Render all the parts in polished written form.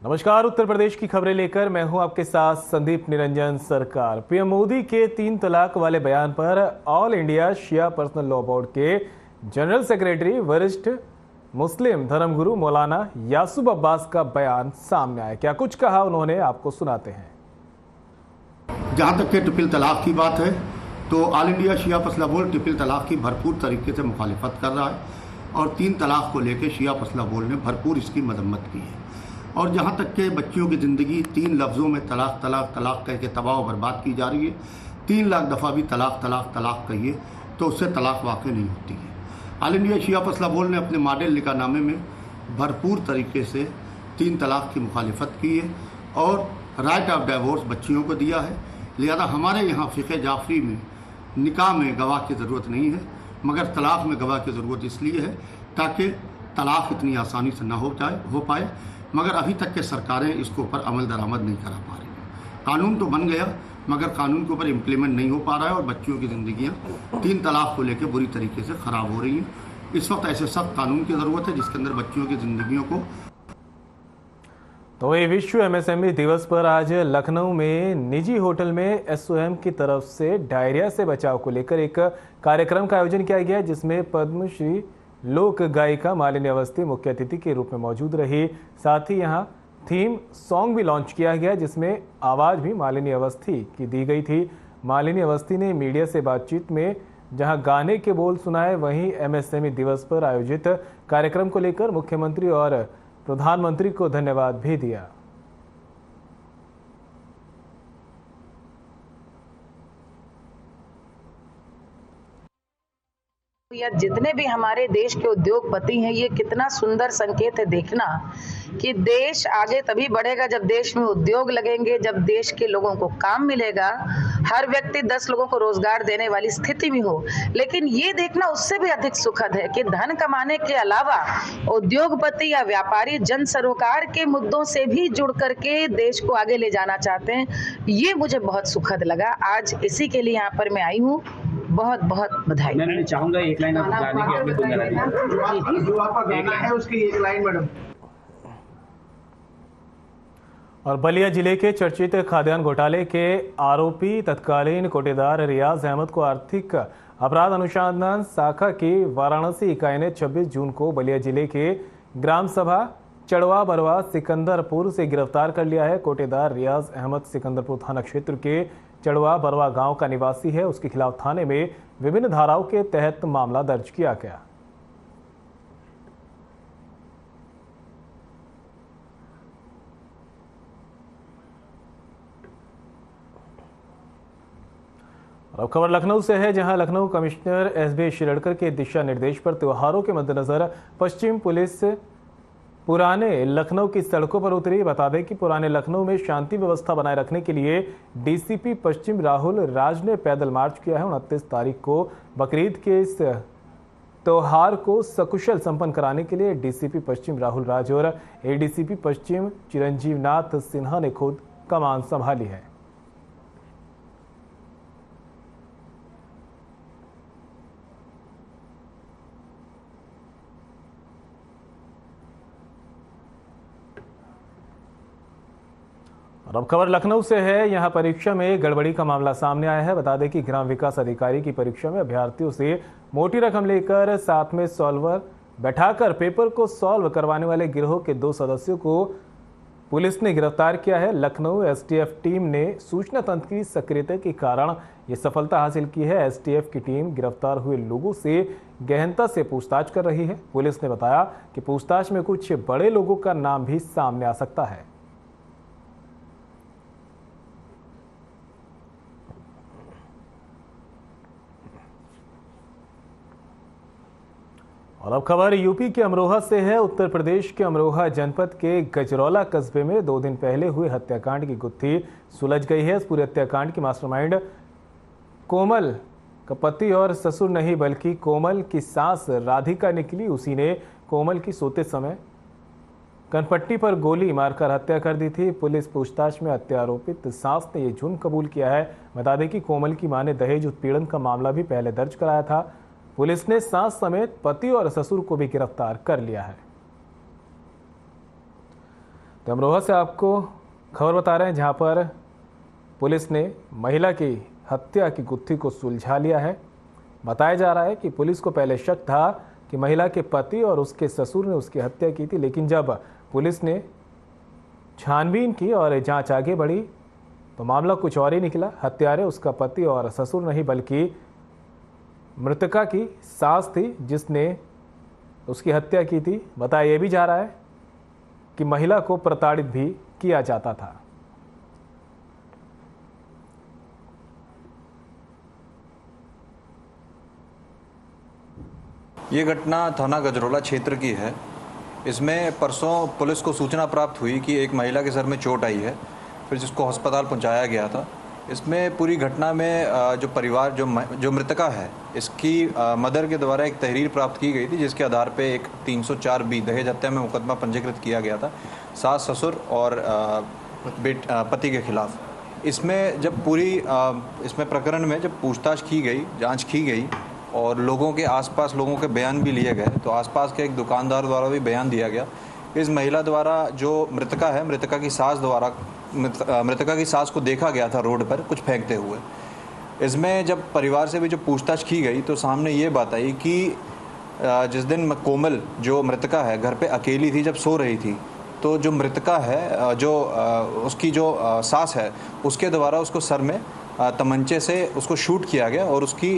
नमस्कार। उत्तर प्रदेश की खबरें लेकर मैं हूं आपके साथ संदीप निरंजन सरकार। पीएम मोदी के 3 तलाक वाले बयान पर ऑल इंडिया शिया पर्सनल लॉ बोर्ड के जनरल सेक्रेटरी वरिष्ठ मुस्लिम धर्मगुरु मौलाना यासूब अब्बास का बयान सामने आया। क्या कुछ कहा उन्होंने, आपको सुनाते हैं। जहाँ तक के ट्रिपल तलाक की बात है तो ऑल इंडिया शिया पर्सनल बोर्ड ट्रिपल तलाक की भरपूर तरीके से मुखालिफत कर रहा है और 3 तलाक को लेकर शिया पर्सनल बोर्ड ने भरपूर इसकी मजम्मत की है। और जहाँ तक के बच्चियों की ज़िंदगी 3 लफ्ज़ों में तलाक तलाक तलाक कह के तबाह और बर्बाद की जा रही है, 3 लाख दफ़ा भी तलाक तलाक तलाक कहिए तो उससे तलाक वाक़ई नहीं होती है। ऑल इंडिया शिया पर्सनल बोर्ड ने अपने मॉडल निकाहनामे में भरपूर तरीके से 3 तलाक की मुखालिफत की है और राइट ऑफ डाइवोर्स बच्चियों को दिया है। लिहाजा हमारे यहाँ फ़िक़े जाफ़री में निकाह में गवाह की ज़रूरत नहीं है, मगर तलाक में गवाह की ज़रूरत इसलिए है ताकि तलाक इतनी आसानी से ना हो पाए, मगर अभी तक के सरकारें इसके ऊपर अमल दरामद नहीं करा पा रही हैं। कानून तो बन गया मगर कानून के ऊपर इम्प्लीमेंट नहीं हो पा रहा है और बच्चियों की ज़िंदगियाँ 3 तलाक को लेकर बुरी तरीके से ख़राब हो रही हैं। इस वक्त ऐसे सख्त कानून की ज़रूरत है जिसके अंदर बच्चियों की ज़िंदगियों को। तो ये विश्व एमएसएमई दिवस पर आज लखनऊ में निजी होटल में एसओएम की तरफ से डायरिया से बचाव को लेकर एक कार्यक्रम का आयोजन किया गया, जिसमें पद्मश्री लोक गायिका मालिनी अवस्थी मुख्य अतिथि के रूप में मौजूद रही। साथ ही यहां थीम सॉन्ग भी लॉन्च किया गया, जिसमें आवाज़ भी मालिनी अवस्थी की दी गई थी। मालिनी अवस्थी ने मीडिया से बातचीत में जहां गाने के बोल सुनाए, वहीं एमएसएमई दिवस पर आयोजित कार्यक्रम को लेकर मुख्यमंत्री और प्रधानमंत्री को धन्यवाद भी दिया। या जितने भी हमारे देश के उद्योगपति हैं, ये कितना सुंदर संकेत है देखना कि देश आगे तभी बढ़ेगा जब देश में उद्योग लगेंगे, जब देश के लोगों को काम मिलेगा, हर व्यक्ति 10 लोगों को रोजगार देने वाली स्थिति में हो। लेकिन ये देखना उससे भी अधिक सुखद है कि धन कमाने के अलावा उद्योगपति या व्यापारी जन सरोकार के मुद्दों से भी जुड़ करके देश को आगे ले जाना चाहते हैं। ये मुझे बहुत सुखद लगा। आज इसी के लिए यहाँ पर मैं आई हूँ। बहुत बहुत बधाई। मैं चाहूंगा एक लाइन आप गाने की अपनी गुनगुना दीजिए। जो आपका गाना है उसकी एक लाइन मैडम। और बलिया जिले के चर्चित खाद्यान्न घोटाले के आरोपी तत्कालीन कोटेदार रियाज अहमद को आर्थिक अपराध अनुसंधान शाखा की वाराणसी इकाई ने 26 जून को बलिया जिले के ग्राम सभा चढ़वा बरवा सिकंदरपुर से गिरफ्तार कर लिया है। कोटेदार रियाज अहमद सिकंदरपुर थाना क्षेत्र के चढ़वा बरवा गांव का निवासी है। उसके खिलाफ थाने में विभिन्न धाराओं के तहत मामला दर्ज किया गया। और अब खबर लखनऊ से है, जहां लखनऊ कमिश्नर एसबी शिरडकर के दिशा निर्देश पर त्योहारों के मद्देनजर पश्चिम पुलिस पुराने लखनऊ की सड़कों पर उतरी। बता दें कि पुराने लखनऊ में शांति व्यवस्था बनाए रखने के लिए डीसीपी पश्चिम राहुल राज ने पैदल मार्च किया है। 29 तारीख को बकरीद के इस त्योहार को सकुशल संपन्न कराने के लिए डीसीपी पश्चिम राहुल राज और एडीसीपी पश्चिम चिरंजीव नाथ सिन्हा ने खुद कमान संभाली है। और अब खबर लखनऊ से है, यहां परीक्षा में गड़बड़ी का मामला सामने आया है। बता दें कि ग्राम विकास अधिकारी की परीक्षा में अभ्यर्थियों से मोटी रकम लेकर साथ में सॉल्वर बैठाकर पेपर को सॉल्व करवाने वाले गिरोह के 2 सदस्यों को पुलिस ने गिरफ्तार किया है। लखनऊ एसटीएफ टीम ने सूचना तंत्र की सक्रियता के कारण ये सफलता हासिल की है। एसटीएफ की टीम गिरफ्तार हुए लोगों से गहनता से पूछताछ कर रही है। पुलिस ने बताया कि पूछताछ में कुछ बड़े लोगों का नाम भी सामने आ सकता है। और अब खबर यूपी के अमरोहा से है। उत्तर प्रदेश के अमरोहा जनपद के गजरौला कस्बे में 2 दिन पहले हुए हत्याकांड की गुत्थी सुलझ गई है। इस पूरे हत्याकांड की मास्टरमाइंड कोमल का पति और ससुर नहीं बल्कि कोमल की सास राधिका निकली। उसी ने कोमल की सोते समय कनपट्टी पर गोली मारकर हत्या कर दी थी। पुलिस पूछताछ में हत्या आरोपित सास ने यह जुर्म कबूल किया है। बता दें कि कोमल की मां ने दहेज उत्पीड़न का मामला भी पहले दर्ज कराया था। पुलिस ने सास समेत पति और ससुर को भी गिरफ्तार कर लिया है। तो अमरोहा से आपको खबर बता रहे हैं, जहां पर पुलिस ने महिला की हत्या की गुत्थी को सुलझा लिया है। बताया जा रहा है कि पुलिस को पहले शक था कि महिला के पति और उसके ससुर ने उसकी हत्या की थी, लेकिन जब पुलिस ने छानबीन की और जांच आगे बढ़ी तो मामला कुछ और ही निकला। हत्यारे उसका पति और ससुर नहीं बल्कि मृतका की सास थी, जिसने उसकी हत्या की थी। बताया यह भी जा रहा है कि महिला को प्रताड़ित भी किया जाता था। ये घटना थाना गजरोला क्षेत्र की है। इसमें परसों पुलिस को सूचना प्राप्त हुई कि एक महिला के सर में चोट आई है, फिर जिसको अस्पताल पहुंचाया गया था। इसमें पूरी घटना में जो परिवार जो मृतका है, इसकी मदर के द्वारा एक तहरीर प्राप्त की गई थी, जिसके आधार पे एक 304B दहेज हत्या में मुकदमा पंजीकृत किया गया था सास ससुर और पति के खिलाफ। इसमें जब इसमें प्रकरण में जब पूछताछ की गई, जांच की गई और लोगों के आसपास लोगों के बयान भी लिए गए, तो आसपास के एक दुकानदार द्वारा भी बयान दिया गया। इस महिला द्वारा जो मृतका है, मृतका की सास को देखा गया था रोड पर कुछ फेंकते हुए। इसमें जब परिवार से भी जो पूछताछ की गई तो सामने ये बात आई कि जिस दिन कोमल जो मृतका है घर पे अकेली थी, जब सो रही थी, तो जो मृतका है उसकी जो सास है, उसके द्वारा उसको सर में तमंचे से उसको शूट किया गया और उसकी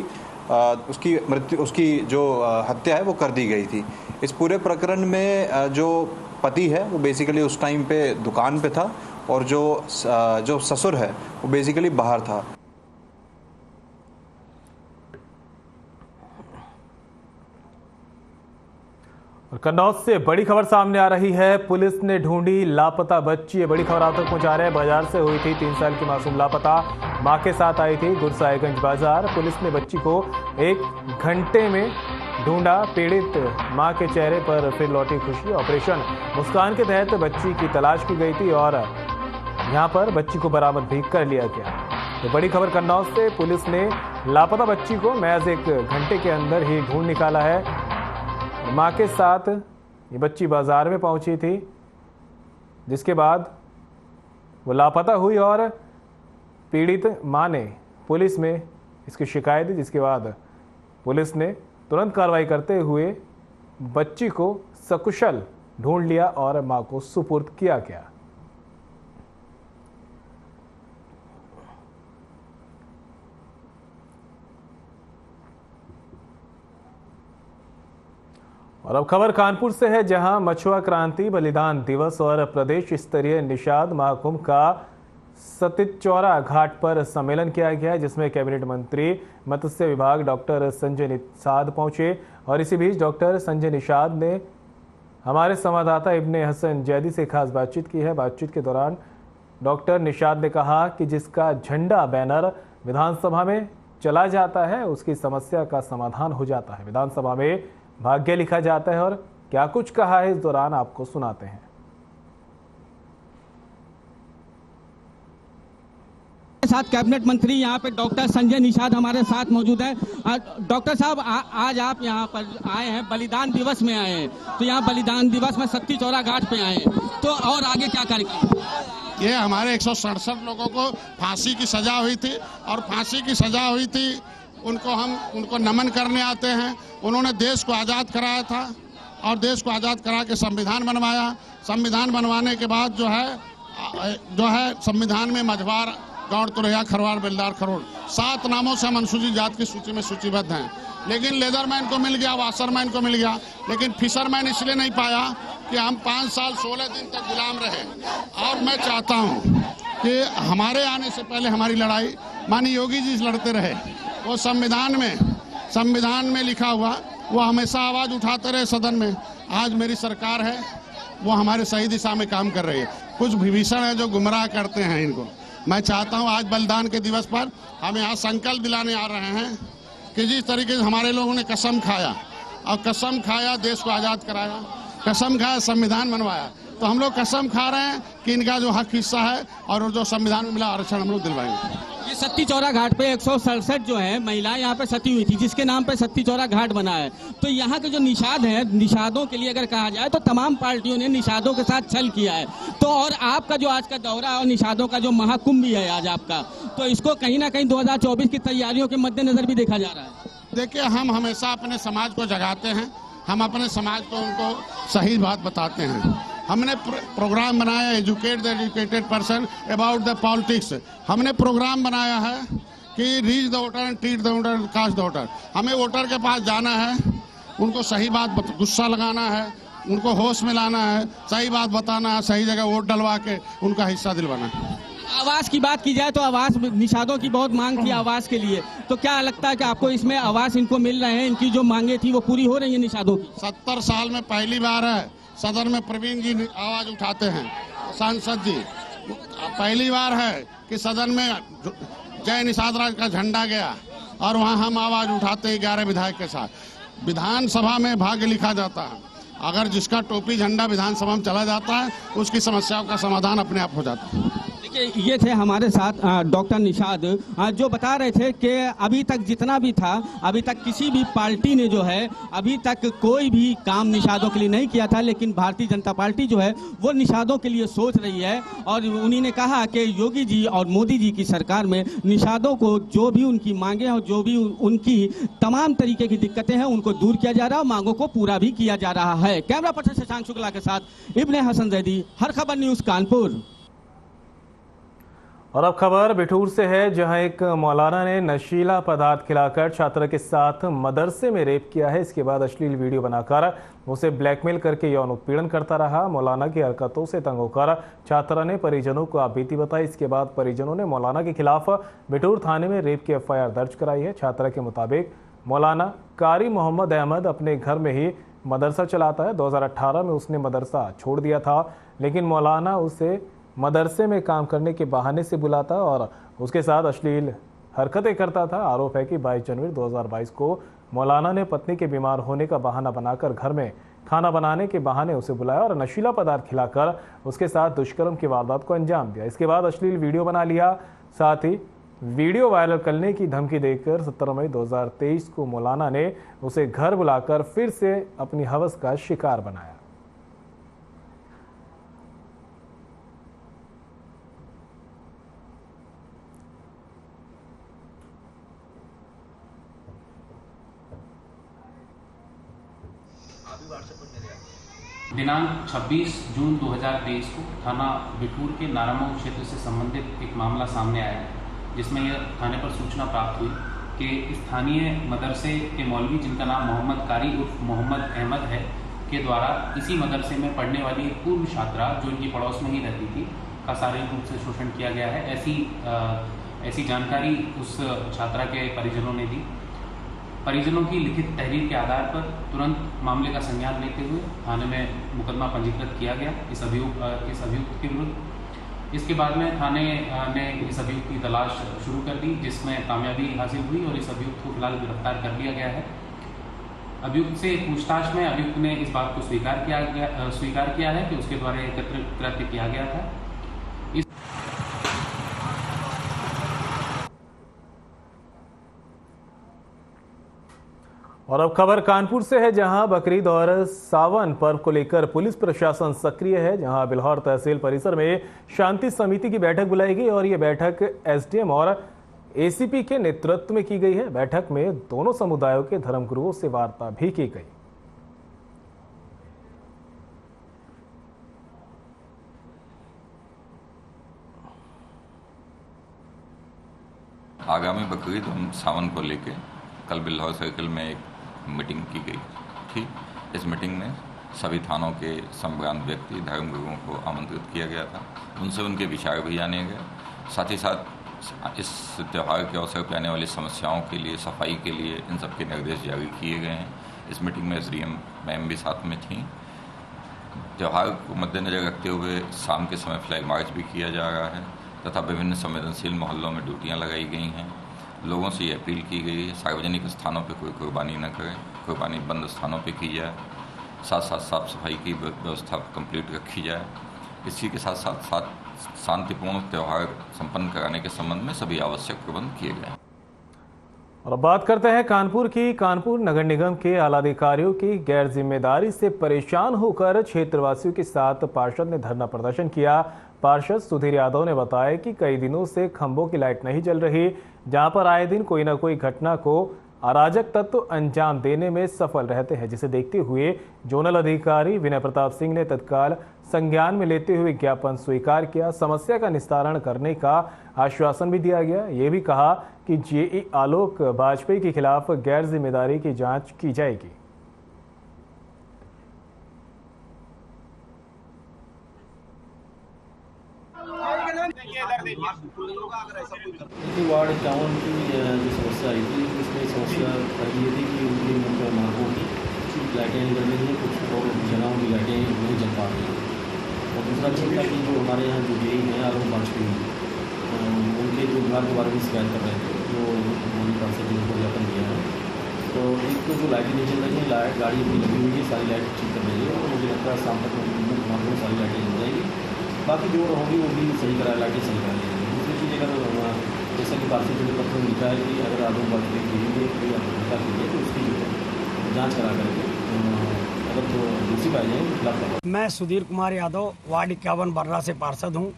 जो हत्या है वो कर दी गई थी। इस पूरे प्रकरण में जो पति है वो बेसिकली उस टाइम पे दुकान पे था और जो ससुर है वो बेसिकली बाहर था। और कन्नौज से बड़ी खबर सामने आ रही है। पुलिस ने ढूंढी लापता बच्ची। ये बड़ी खबर आप तक पहुंचा रहे हैं। बाजार से हुई थी 3 साल की मासूम लापता, मां के साथ आई थी गुरसाहिबगंज बाजार। पुलिस ने बच्ची को 1 घंटे में ढूंढा। पीड़ित मां के चेहरे पर फिर लौटी खुशी। ऑपरेशन मुस्कान के तहत बच्ची की तलाश की गई थी और यहां पर बच्ची को बरामद भी कर लिया गया। तो बड़ी खबर कन्नौज से, पुलिस ने लापता बच्ची को महज 1 घंटे के अंदर ही ढूंढ निकाला है। मां के साथ ये बच्ची बाजार में पहुंची थी, जिसके बाद वो लापता हुई और पीड़ित मां ने पुलिस में इसकी शिकायत दी, जिसके बाद पुलिस ने तुरंत कार्रवाई करते हुए बच्ची को सकुशल ढूंढ लिया और मां को सुपुर्द किया गया। और अब खबर कानपुर से है, जहां मछुआ क्रांति, बलिदान दिवस और प्रदेश स्तरीय निषाद महाकुंभ का सतीचौरा घाट पर सम्मेलन किया गया है, जिसमें कैबिनेट मंत्री मत्स्य विभाग डॉक्टर संजय निषाद पहुंचे। और इसी बीच डॉक्टर संजय निषाद ने हमारे संवाददाता इब्ने हसन जैदी से खास बातचीत की है। बातचीत के दौरान डॉक्टर निषाद ने कहा कि जिसका झंडा बैनर विधानसभा में चला जाता है, उसकी समस्या का समाधान हो जाता है। विधानसभा में भाग्य लिखा जाता है। और क्या कुछ कहा है इस दौरान आपको सुनाते हैं। साथ कैबिनेट मंत्री यहाँ पे डॉक्टर संजय निषाद हमारे साथ मौजूद है। डॉक्टर साहब, आज आप यहाँ पर आए हैं, बलिदान दिवस में आए हैं, तो यहाँ बलिदान दिवस में सतीचौरा घाट पे आए हैं, तो और आगे क्या कार्यक्रम? ये हमारे 167 लोगों को फांसी की सजा हुई थी और फांसी की सजा हुई थी उनको नमन करने आते हैं। उन्होंने देश को आज़ाद कराया था और देश को आज़ाद करा के संविधान बनवाया। संविधान बनवाने के बाद जो है संविधान में मझवार, गौड़, तुरैया, खरवार, बेलदार, खरोड़ 7 नामों से हम अनुसूचित जाति की सूची में सूचीबद्ध हैं। लेकिन लेदरमैन को मिल गया, वाशरमैन को मिल गया, लेकिन फिशरमैन इसलिए नहीं पाया कि हम 5 साल 16 दिन तक गुलाम रहे। और मैं चाहता हूँ कि हमारे आने से पहले हमारी लड़ाई माननीय योगी जी लड़ते रहे। वो संविधान में लिखा हुआ वो हमेशा आवाज़ उठाते रहे सदन में। आज मेरी सरकार है, वो हमारे सही दिशा में काम कर रही है। कुछ विभीषण है जो गुमराह करते हैं इनको। मैं चाहता हूं आज बलिदान के दिवस पर हम यहाँ संकल्प दिलाने आ रहे हैं कि जिस तरीके से हमारे लोगों ने कसम खाया और कसम खाया देश को आज़ाद कराया, कसम खाया संविधान बनवाया, तो हम लोग कसम खा रहे हैं कि इनका जो हक हिस्सा है और जो संविधान में मिला आरक्षण हम लोग दिलवाएंगे। ये सत्ती चौरा घाट पे 167 जो है महिलाएं यहाँ पे सती हुई थी, जिसके नाम पे सत्ती चौरा घाट बना है। तो यहाँ के जो निषाद हैं, निषादों के लिए अगर कहा जाए तो तमाम पार्टियों ने निषादों के साथ छल किया है। तो और आपका जो आज का दौरा और निषादों का जो महाकुंभ भी है आज आपका, तो इसको कहीं ना कहीं 2024 की तैयारियों के मद्देनजर भी देखा जा रहा है। देखिए, हम हमेशा अपने समाज को जगाते हैं, हम अपने समाज को उनको सही बात बताते हैं। हमने प्रोग्राम बनाया educate the educated person about the politics. हमने प्रोग्राम बनाया है कि reach the voter and treat the voter and cast the voter. हमें वोटर के पास जाना है, उनको सही बात गुस्सा लगाना है, उनको होश में लाना है, सही बात बताना है, सही जगह वोट डलवा के उनका हिस्सा दिलवाना है। आवास की बात की जाए तो आवास निषादों की बहुत मांग थी आवास के लिए, तो क्या लगता है कि आपको इसमें आवास इनको मिल रहे हैं? इनकी जो मांगे थी वो पूरी हो रही है निषादों की? 70 साल में पहली बार है सदन में प्रवीण जी आवाज उठाते हैं, सांसद जी। पहली बार है कि सदन में जय निषाद राज का झंडा गया और वहां हम आवाज उठाते 11 विधायक के साथ। विधानसभा में भाग्य लिखा जाता है, अगर जिसका टोपी झंडा विधानसभा में चला जाता है उसकी समस्याओं का समाधान अपने आप हो जाता है। ये थे हमारे साथ डॉक्टर निषाद, जो बता रहे थे कि अभी तक जितना भी था, अभी तक किसी भी पार्टी ने जो है अभी तक कोई भी काम निषादों के लिए नहीं किया था, लेकिन भारतीय जनता पार्टी जो है वो निषादों के लिए सोच रही है। और उन्हीं ने कहा कि योगी जी और मोदी जी की सरकार में निषादों को जो भी उनकी मांगे और जो भी उनकी तमाम तरीके की दिक्कतें हैं उनको दूर किया जा रहा है और मांगों को पूरा भी किया जा रहा है। कैमरा पर्सन शशांक शुक्ला के साथ इब्ने हसन जैदी, हर खबर न्यूज, कानपुर। और अब खबर बिठूर से है, जहां एक मौलाना ने नशीला पदार्थ खिलाकर छात्र के साथ मदरसे में रेप किया है। इसके बाद अश्लील वीडियो बनाकर उसे ब्लैकमेल करके यौन उत्पीड़न करता रहा। मौलाना की हरकतों से तंग होकर छात्रा ने परिजनों को आपबीती बताई। इसके बाद परिजनों ने मौलाना के खिलाफ बिठूर थाने में रेप की एफआईआर दर्ज कराई है। छात्रा के मुताबिक मौलाना कारी मोहम्मद अहमद अपने घर में ही मदरसा चलाता है। 2018 में उसने मदरसा छोड़ दिया था, लेकिन मौलाना उसे मदरसे में काम करने के बहाने से बुलाता और उसके साथ अश्लील हरकतें करता था। आरोप है कि 22 जनवरी 2022 को मौलाना ने पत्नी के बीमार होने का बहाना बनाकर घर में खाना बनाने के बहाने उसे बुलाया और नशीला पदार्थ खिलाकर उसके साथ दुष्कर्म की वारदात को अंजाम दिया। इसके बाद अश्लील वीडियो बना लिया, साथ ही वीडियो वायरल करने की धमकी देकर 17 मई 2023 को मौलाना ने उसे घर बुलाकर फिर से अपनी हवस का शिकार बनाया। दिनांक 26 जून 2023 को थाना बिठूर के नारामऊ क्षेत्र से संबंधित एक मामला सामने आया, जिसमें यह थाने पर सूचना प्राप्त हुई कि स्थानीय मदरसे के मौलवी, जिनका नाम मोहम्मद कारी उर्फ मोहम्मद अहमद है, के द्वारा इसी मदरसे में पढ़ने वाली एक पूर्व छात्रा जो इनकी पड़ोस में ही रहती थी का शारीरिक रूप से शोषण किया गया है। ऐसी जानकारी उस छात्रा के परिजनों ने दी। परिजनों की लिखित तहरीर के आधार पर तुरंत मामले का संज्ञान लेते हुए थाने में मुकदमा पंजीकृत किया गया इस अभियुक्त के विरुद्ध। इसके बाद में थाने ने इस अभियुक्त की तलाश शुरू कर दी, जिसमें कामयाबी हासिल हुई और इस अभियुक्त को फिलहाल गिरफ्तार कर लिया गया है। अभियुक्त से पूछताछ में अभियुक्त ने इस बात को स्वीकार किया है कि उसके द्वारा एकत्रित कृत्य किया गया था। और अब खबर कानपुर से है, जहां बकरीद और सावन पर्व को लेकर पुलिस प्रशासन सक्रिय है। जहां बिल्हौर तहसील परिसर में शांति समिति की बैठक बुलाई गई और ये बैठक एसडीएम और एसीपी के नेतृत्व में की गई है। बैठक में दोनों समुदायों के धर्मगुरुओं से वार्ता भी की गई। आगामी बकरीद और सावन को लेकर कल बिल्हौर सर्कल में एक मीटिंग की गई थी। इस मीटिंग में सभी थानों के संभ्रांत व्यक्ति, धर्मगुरुओं को आमंत्रित किया गया था। उनसे उनके विचार भी जाने गए। साथ ही साथ इस त्यौहार के अवसर पर आने वाली समस्याओं के लिए, सफाई के लिए इन सब के निर्देश जारी किए गए हैं। इस मीटिंग में एसडीएम मैम भी साथ में थी। त्यौहार को मद्देनजर रखते हुए शाम के समय फ्लैग मार्च भी किया जा रहा है तथा विभिन्न संवेदनशील मोहल्लों में ड्यूटियाँ लगाई गई हैं। लोगों से ये अपील की गई है सार्वजनिक स्थानों पर कोई कुर्बानी न करें, कुर्बानी बंद स्थानों पर की जाए। साथ साथ साफ सफाई की व्यवस्था कंप्लीट रखी जाए। इसी के साथ साथ शांतिपूर्ण त्यौहार संपन्न कराने के संबंध में सभी आवश्यक प्रबंध किए गए हैं। और अब बात करते हैं कानपुर की। कानपुर नगर निगम के आला अधिकारियों की गैर जिम्मेदारी से परेशान होकर क्षेत्रवासियों के साथ पार्षद ने धरना प्रदर्शन किया। पार्षद सुधीर यादव ने बताया कि कई दिनों से खंभों की लाइट नहीं जल रही, जहां पर आए दिन कोई न कोई घटना को अराजक तत्व अंजाम देने में सफल रहते हैं, जिसे देखते हुए जोनल अधिकारी विनय प्रताप सिंह ने तत्काल संज्ञान में लेते हुए ज्ञापन स्वीकार किया। समस्या का निस्तारण करने का आश्वासन भी दिया गया। ये भी कहा कि जेई आलोक वाजपेयी के खिलाफ गैर जिम्मेदारी की जांच की जाएगी। वार्ड 51 की जो समस्या आई थी, इसमें समस्या ये थी कि उनकी मार्गों की लाइटें नहीं जल रही हैं, कुछ और जगहों की लाइटें नहीं जल पा रही हैं। और दूसरा चिंता कि जो हमारे यहाँ जो जेई हैं आलोक वाजपेयी, उनके जो विभाग के बारे में शिकायत कर रहे थे, जो उन्होंने पार्षद जी को ज्ञापन दिया है। तो एक तो जो लाइटें नहीं जल रही हैं, गाड़ी अपनी लगी हुई है, सारी लाइट ठीक कर रही है और मुझे लगता है शाम तक मार्गों में सारी लाइटें जल जाएगी। बाकी जो होगी वो भी सही करा, लाइटें सही करा जाएगी। दूसरी चीज़ अगर जैसा कि पार्षद जी ने पत्र में लिखा है कि अगर आलोक वाजपेयी गिरेंगे कोई आपत्तिता कीजिए तो उसकी जाँच करा करके अगर तो दोषी पाए जाए तो खिलाफ। मैं सुधीर कुमार यादव वार्ड 51 बर्रा से पार्षद हूँ।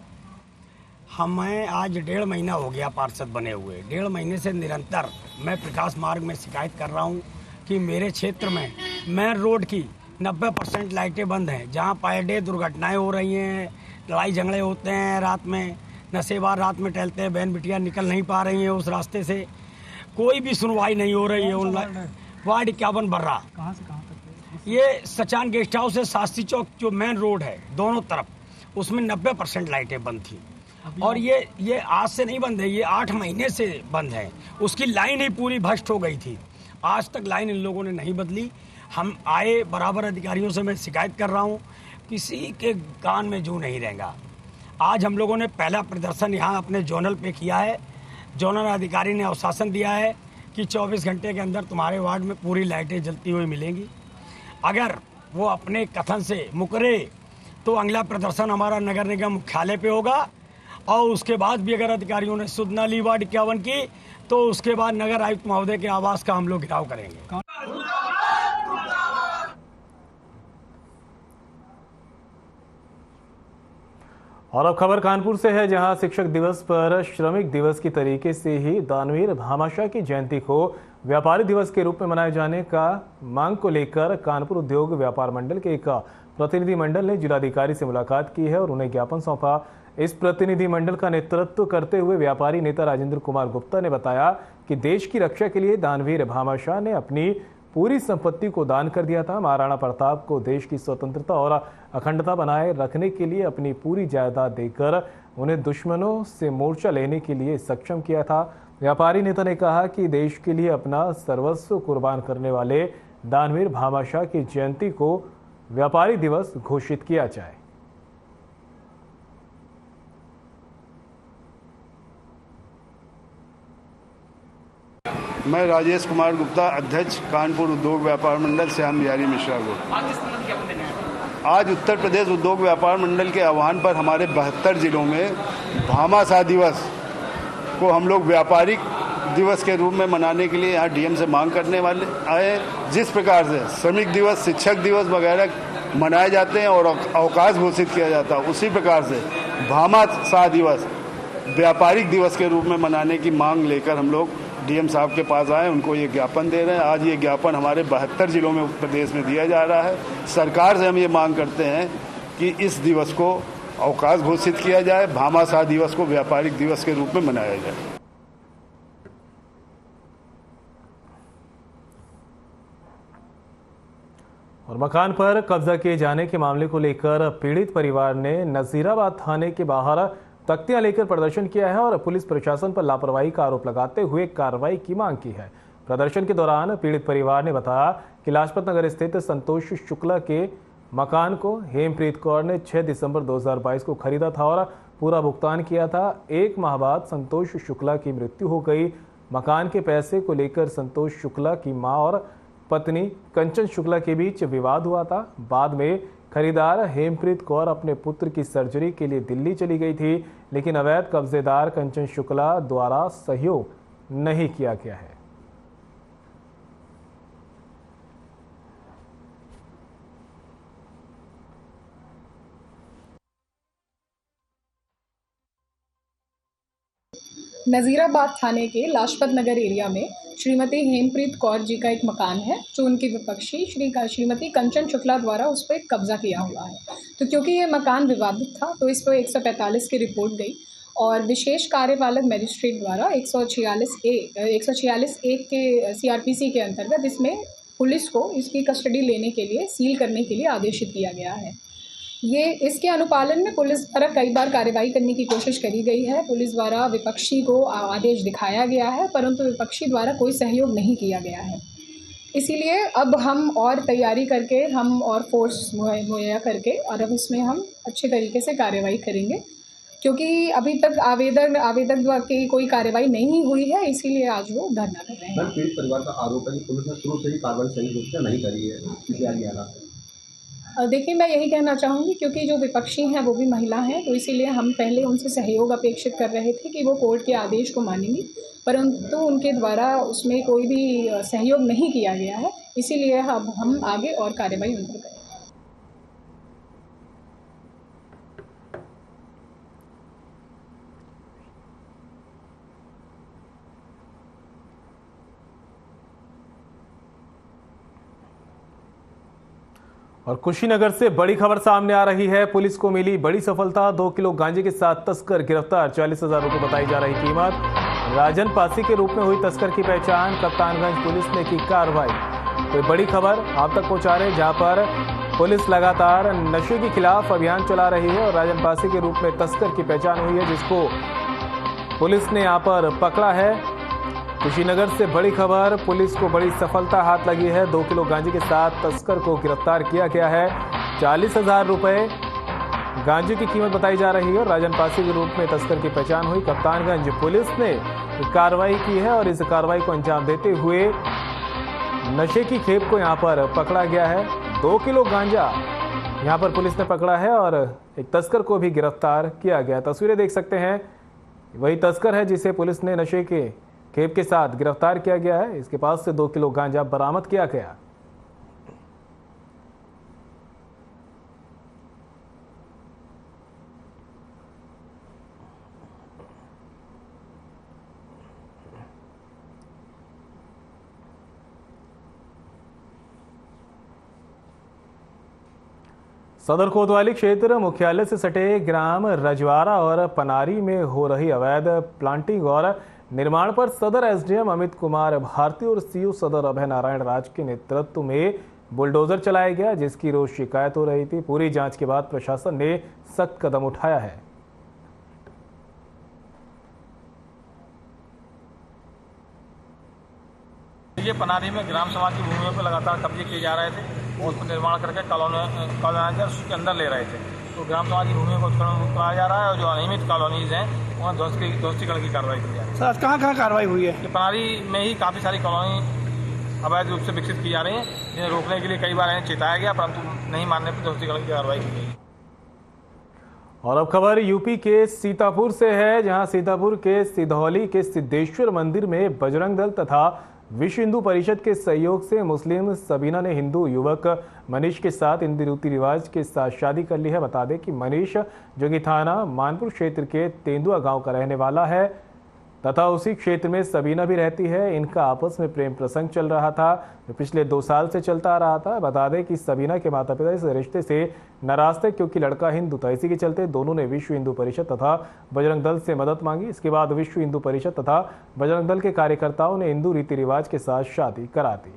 हमें आज 1.5 महीना हो गया पार्षद बने हुए। 1.5 महीने से निरंतर मैं प्रकाश मार्ग में शिकायत कर रहा हूँ कि मेरे क्षेत्र में मेन रोड की 90% लाइटें बंद हैं, जहाँ पर डे दुर्घटनाएं हो रही हैं, लड़ाई झगड़े होते हैं, रात में नशेबार रात में टहलते हैं, बहन बिटियाँ निकल नहीं पा रही हैं उस रास्ते से, कोई भी सुनवाई नहीं हो रही है। वार्ड 51 बर्रा, कहाँ से कहाँ तक? ये सचान गेस्ट हाउस से शास्त्री चौक जो मेन रोड है दोनों तरफ, उसमें 90% लाइटें बंद थी। और ये आज से नहीं बंद है, ये 8 महीने से बंद है। उसकी लाइन ही पूरी भ्रष्ट हो गई थी, आज तक लाइन इन लोगों ने नहीं बदली। हम आए बराबर अधिकारियों से मैं शिकायत कर रहा हूँ, किसी के कान में जू नहीं रहेगा। आज हम लोगों ने पहला प्रदर्शन यहाँ अपने जोनल पे किया है। जोनल अधिकारी ने आश्वासन दिया है कि 24 घंटे के अंदर तुम्हारे वार्ड में पूरी लाइटें जलती हुई मिलेंगी। अगर वो अपने कथन से मुकरे तो अगला प्रदर्शन हमारा नगर निगम मुख्यालय पे होगा, और उसके बाद भी अगर अधिकारियों ने सुध न ली वार्ड 51 की तो उसके बाद नगर आयुक्त महोदय के आवास का हम लोग घेराव करेंगे। और अब खबर कानपुर से है, जहां शिक्षक दिवस पर श्रमिक दिवस की तरीके से ही दानवीर भामाशाह की जयंती को व्यापारी दिवस के रूप में मनाए जाने का मांग को लेकर कानपुर उद्योग व्यापार मंडल के एक प्रतिनिधि मंडल ने जिलाधिकारी से मुलाकात की है और उन्हें ज्ञापन सौंपा। इस प्रतिनिधि मंडल का नेतृत्व करते हुए व्यापारी नेता राजेंद्र कुमार गुप्ता ने बताया कि देश की रक्षा के लिए दानवीर भामाशाह ने अपनी पूरी संपत्ति को दान कर दिया था। महाराणा प्रताप को देश की स्वतंत्रता और अखंडता बनाए रखने के लिए अपनी पूरी जायदाद देकर उन्हें दुश्मनों से मोर्चा लेने के लिए सक्षम किया था। व्यापारी नेता ने कहा कि देश के लिए अपना सर्वस्व कुर्बान करने वाले दानवीर भामाशाह की जयंती को व्यापारी दिवस घोषित किया जाए। मैं राजेश कुमार गुप्ता, अध्यक्ष कानपुर उद्योग व्यापार मंडल, श्याम बिहारी मिश्रा को। आज उत्तर प्रदेश उद्योग व्यापार मंडल के आह्वान पर हमारे 72 जिलों में भामाशाह दिवस को हम लोग व्यापारिक दिवस के रूप में मनाने के लिए यहाँ डीएम से मांग करने वाले आए। जिस प्रकार से श्रमिक दिवस, शिक्षक दिवस वगैरह मनाए जाते हैं और अवकाश घोषित किया जाता है, उसी प्रकार से भामाशाह दिवस व्यापारिक दिवस के रूप में मनाने की मांग लेकर हम लोग डीएम साहब के पास आए, उनको ये ज्ञापन दे रहे हैं। आज ये ज्ञापन हमारे 72 जिलों में उत्तर प्रदेश में दिया जा रहा है। सरकार से हम ये मांग करते हैं कि इस दिवस को अवकाश घोषित किया जाए, भामाशाह दिवस को व्यापारिक दिवस के रूप में मनाया जाए। और मकान पर कब्जा किए जाने के मामले को लेकर पीड़ित परिवार ने नजीराबाद थाने के बाहर तख्तियां लेकर प्रदर्शन किया है और पुलिस प्रशासन पर लापरवाही का आरोप लगाते हुए कार्रवाई की मांग की है। प्रदर्शन के दौरान पीड़ित परिवार ने बताया कि लाजपत नगर स्थित संतोष शुक्ला के मकान को हेमप्रीत कौर ने 6 दिसंबर 2022 को खरीदा था और पूरा भुगतान किया था। 1 माह बाद संतोष शुक्ला की मृत्यु हो गई। मकान के पैसे को लेकर संतोष शुक्ला की मां और पत्नी कंचन शुक्ला के बीच विवाद हुआ था। बाद में खरीदार हेमप्रीत कौर अपने पुत्र की सर्जरी के लिए दिल्ली चली गई थी, लेकिन अवैध कब्जेदार कंचन शुक्ला द्वारा सहयोग नहीं किया गया है। नज़ीराबाद थाने के लाजपत नगर एरिया में श्रीमती हेमप्रीत कौर जी का एक मकान है, जो उनकी विपक्षी श्रीमती कंचन शुक्ला द्वारा उस पर कब्जा किया हुआ है। तो क्योंकि ये मकान विवादित था, तो इस पर 145 की रिपोर्ट गई और विशेष कार्यपालक मजिस्ट्रेट द्वारा 146(1) के CRPC के अंतर्गत इसमें पुलिस को इसकी कस्टडी लेने के लिए, सील करने के लिए आदेशित किया गया है। ये इसके अनुपालन में पुलिस द्वारा कई बार कार्रवाई करने की कोशिश करी गई है। पुलिस द्वारा विपक्षी को आदेश दिखाया गया है, परंतु विपक्षी द्वारा कोई सहयोग नहीं किया गया है। इसीलिए अब हम और तैयारी करके, हम और फोर्स मुहैया करके और अब इसमें हम अच्छे तरीके से कार्रवाई करेंगे, क्योंकि अभी तक आवेदक द्वारा की कोई कार्रवाई नहीं हुई है, इसीलिए आज वो धरना कर रहे हैं। पीड़ित परिवार का आरोप है कि पुलिस ने शुरू से ही कार्रवाई सही रूप से नहीं करी है, इसलिए आगे आना है। देखिए, मैं यही कहना चाहूँगी, क्योंकि जो विपक्षी हैं वो भी महिला हैं, तो इसीलिए हम पहले उनसे सहयोग अपेक्षित कर रहे थे कि वो कोर्ट के आदेश को मानेंगी, परंतु उनके द्वारा उसमें कोई भी सहयोग नहीं किया गया है। इसीलिए अब हम आगे और कार्रवाई उन पर करें। और कुशीनगर से बड़ी खबर सामने आ रही है। पुलिस को मिली बड़ी सफलता। 2 किलो गांजे के साथ तस्कर गिरफ्तार। 40,000 रुपये बताई जा रही कीमत। राजन पासी के रूप में हुई तस्कर की पहचान। कप्तानगंज पुलिस ने की कार्रवाई। तो बड़ी खबर आप तक पहुंचा रहे, जहां पर पुलिस लगातार नशे के खिलाफ अभियान चला रही है और राजन पासी के रूप में तस्कर की पहचान हुई है, जिसको पुलिस ने यहां पर पकड़ा है। कुशीनगर से बड़ी खबर, पुलिस को बड़ी सफलता हाथ लगी है। 2 किलो गांजे के साथ तस्कर को गिरफ्तार किया गया है। 40,000 रुपये गांजे की कीमत बताई जा रही है और राजन पासी के रूप में तस्कर की पहचान हुई। कप्तानगंज पुलिस ने कार्रवाई की है और इस कार्रवाई को अंजाम देते हुए नशे की खेप को यहां पर पकड़ा गया है। 2 किलो गांजा यहां पर पुलिस ने पकड़ा है और एक तस्कर को भी गिरफ्तार किया गया। तस्वीरें देख सकते हैं, वही तस्कर है जिसे पुलिस ने नशे के खेप के साथ गिरफ्तार किया गया है। इसके पास से 2 किलो गांजा बरामद किया गया। सदर कोतवाली क्षेत्र मुख्यालय से सटे ग्राम रजवाड़ा और पनारी में हो रही अवैध प्लांटिंग और निर्माण पर सदर एसडीएम अमित कुमार भारती और सीओ सदर अभय नारायण राज के नेतृत्व में बुलडोजर चलाया गया, जिसकी रोज शिकायत हो रही थी। पूरी जांच के बाद प्रशासन ने सख्त कदम उठाया है। ये पनारी में ग्राम सभा की भूमियों पर लगातार कब्जे किए जा रहे थे और उसको निर्माण करके कॉलोनाइजर उसके अंदर ले रहे थे। तो ग्राम सभा की भूमियों को उत्खनन कराया जा रहा है और जो अनियमित कॉलोनीज हैं वहाँ ध्वस्तीकरण की कार्रवाई की जा रही है। सर, कहाँ कार्रवाई हुई है? ये पनारी में ही काफ़ी सारी कॉलोनी अवैध रूप से विकसित की जा रही हैं, जिन्हें रोकने के लिए कई बार चेताया गया, परंतु नहीं मानने पर ध्वस्तीकरण की कार्रवाई की गई। और अब खबर यूपी के सीतापुर से है, जहां सीतापुर के सिधौली के सिद्धेश्वर मंदिर में बजरंग दल तथा विश्व हिंदू परिषद के सहयोग से मुस्लिम सबीना ने हिंदू युवक मनीष के साथ हिंदी रीति रिवाज के साथ शादी कर ली है। बता दें कि मनीष जो कि थाना मानपुर क्षेत्र के तेंदुआ गांव का रहने वाला है तथा उसी क्षेत्र में सबीना भी रहती है। इनका आपस में प्रेम प्रसंग चल रहा था, जो पिछले 2 साल से चलता आ रहा था। बता दें कि सबीना के माता पिता इस रिश्ते से नाराज थे, क्योंकि लड़का हिंदू था। इसी के चलते दोनों ने विश्व हिंदू परिषद तथा बजरंग दल से मदद मांगी। इसके बाद विश्व हिंदू परिषद तथा बजरंग दल के कार्यकर्ताओं ने हिंदू रीति रिवाज के साथ शादी करा दी।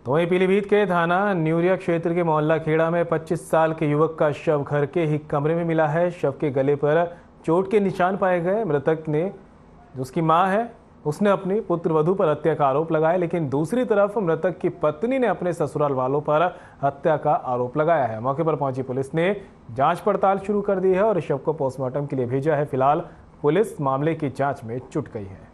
तो वहीं पीलीभीत के थाना न्यूरिया क्षेत्र के मोहल्ला खेड़ा में 25 साल के युवक का शव घर के ही कमरे में मिला है। शव के गले पर चोट के निशान पाए गए। मृतक ने, जो उसकी मां है, उसने अपनी पुत्रवधू पर हत्या का आरोप लगाया, लेकिन दूसरी तरफ मृतक की पत्नी ने अपने ससुराल वालों पर हत्या का आरोप लगाया है। मौके पर पहुंची पुलिस ने जांच पड़ताल शुरू कर दी है और शव को पोस्टमार्टम के लिए भेजा है। फिलहाल पुलिस मामले की जांच में जुट गई है।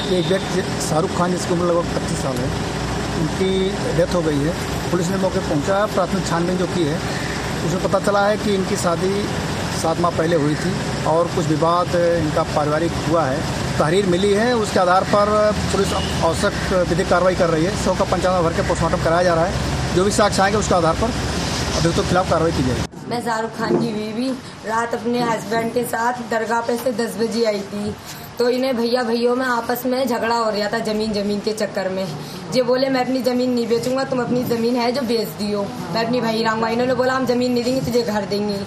एक व्यक्ति शाहरुख खान, जिसकी उम्र लगभग 25 साल है, उनकी डेथ हो गई है। पुलिस ने मौके पहुंचा, प्राथमिक छानबीन जो की है उसमें पता चला है कि इनकी शादी 7 माह पहले हुई थी और कुछ विवाद इनका पारिवारिक हुआ है। तहरीर मिली है, उसके आधार पर पुलिस आवश्यक विधिक कार्रवाई कर रही है। शव का पंचनामा भर के पोस्टमार्टम कराया जा रहा है। जो भी साक्ष्य आएंगे उसके आधार पर अभियुक्तों के खिलाफ कार्रवाई की जाएगी। मैं शाहरुख खान की बीवी रात अपने हस्बैंड के साथ दरगाह पे से 10 बजे आई थी, तो इन्हें भैया में आपस में झगड़ा हो रहा था जमीन के चक्कर में। ये बोले मैं अपनी ज़मीन नहीं बेचूंगा, तुम अपनी ज़मीन है जो बेच दियो, मैं अपनी भाई रहूँगा। इन्होंने बोला हम ज़मीन नहीं देंगे, तुझे घर देंगे।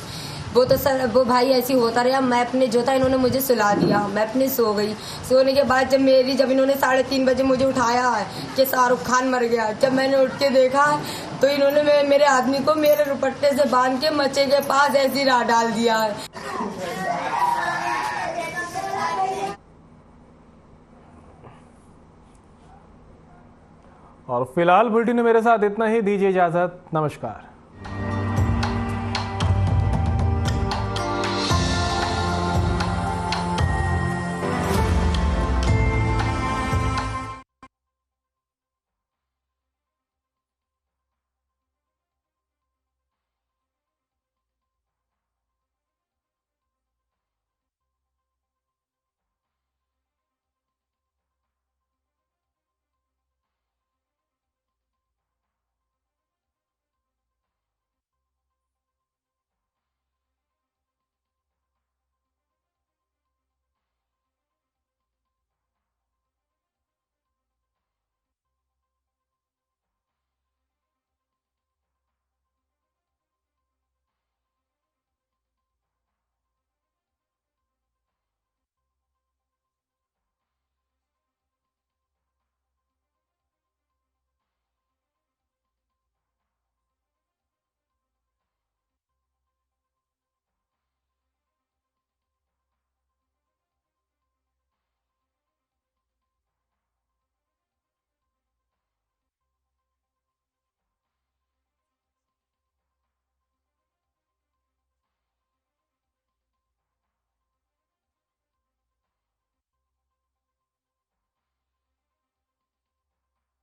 वो भाई ऐसी होता रहा। मैं अपने जो था इन्होंने मुझे सुला दिया, मैं अपने सो गई। सोने के बाद जब इन्होंने 3:30 बजे मुझे उठाया है कि शाहरुख खान मर गया, जब मैंने उठ के देखा तो इन्होंने मेरे आदमी को मेरे दुपट्टे से बांध के मचे के पास ऐसी राह डाल दिया है। और फिलहाल बुलेटिन में मेरे साथ इतना ही। दीजिए इजाजत, नमस्कार।